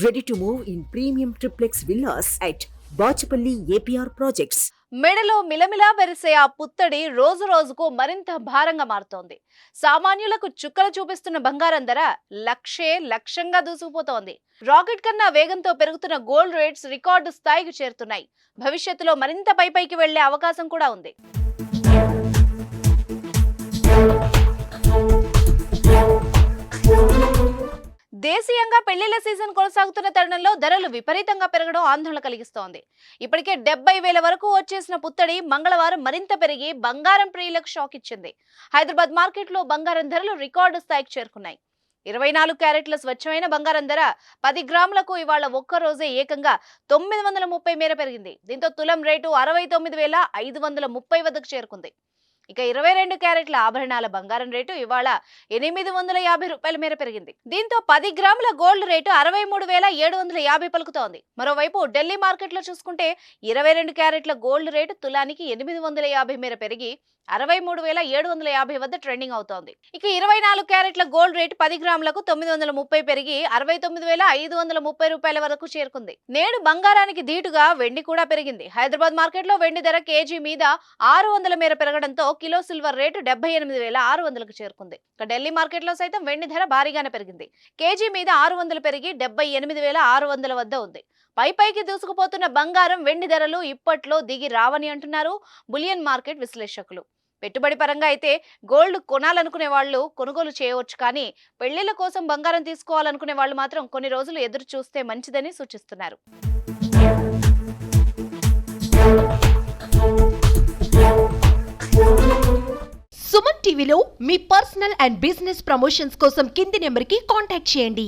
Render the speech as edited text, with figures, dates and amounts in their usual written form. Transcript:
Ready to move in premium triplex villas at Bachapalli APR Projects. మెడలో మిలమిలా మెరిసే ఆ పుత్తడి రోజు రోజుకు మరింత భారంగా మారుతోంది. సామాన్యులకు చుక్కలు చూపిస్తున్న బంగారం ధర లక్షంగా దూసుకుపోతోంది. రాకెట్ కన్నా వేగంతో పెరుగుతున్న గోల్డ్ రేట్స్ రికార్డు స్థాయికి చేరుతున్నాయి. భవిష్యత్తులో మరింత పైకి వెళ్లే అవకాశం కూడా ఉంది. దేశీయంగా పెళ్లిళ్ల సీజన్ కొనసాగుతున్న తరుణంలో ధరలు విపరీతంగా పెరగడం ఆందోళన కలిగిస్తోంది. ఇప్పటికే 70,000 వరకు వచ్చేసిన పుత్తడి మంగళవారం మరింత పెరిగి బంగారం ప్రియులకు షాక్ ఇచ్చింది. హైదరాబాద్ మార్కెట్లో బంగారం ధరలు రికార్డు స్థాయికి చేరుకున్నాయి. 24 క్యారెట్ల స్వచ్ఛమైన బంగారం ధర 10 గ్రాములకు ఇవాళ ఒక్కరోజే ఏకంగా 930 మేర పెరిగింది. దీంతో తులం రేటు 69,530 వద్దకు చేరుకుంది. ఇక 22 క్యారెట్ల ఆభరణాల బంగారం రేటు ఇవాళ 850 రూపాయల మేర పెరిగింది. దీంతో 10 గ్రాముల గోల్డ్ రేటు 63,750 పలుకుతోంది. మరోవైపు ఢిల్లీ మార్కెట్ లో చూసుకుంటే 22 క్యారెట్ల గోల్డ్ రేటు తులానికి 850 మేర పెరిగి 63,750 వద్ద ట్రెండింగ్ అవుతోంది. ఇక 24 క్యారెట్ల గోల్డ్ రేటు 10 గ్రాములకు 930 పెరిగి 69,530 రూపాయల వరకు చేరుకుంది. నేడు బంగారానికి ధీటుగా వెండి కూడా పెరిగింది. హైదరాబాద్ మార్కెట్ లో వెండి ధర కేజీ మీద 600 మేర పెరగడంతో కిలో సిల్వర్ రేటు 78,600కు చేరుకుంది. ఇక ఢిల్లీ మార్కెట్ లో సైతం వెండి ధర భారీగానే పెరిగింది. కేజీ మీద 600 పెరిగి 78,600 వద్ద ఉంది. పైకి దూసుకుపోతున్న బంగారం వెండి ధరలు ఇప్పట్లో దిగి రావని అంటున్నారు బులియన్ మార్కెట్ విశ్లేషకులు. పెట్టుబడి పరంగా అయితే గోల్డ్ కొనాలనుకునే వాళ్ళు కొనుగోలు చేయవచ్చు, కానీ పెళ్లిళ్ల కోసం బంగారం తీసుకోవాలనుకునే వాళ్ళు మాత్రం కొన్ని రోజులు ఎదురు చూస్తే మంచిదని సూచిస్తున్నారు. సుమన్ టీవీలో మీ పర్సనల్ అండ్ బిజినెస్ ప్రమోషన్స్ కోసం కింది నెంబర్కి కాంటాక్ట్ చేయండి.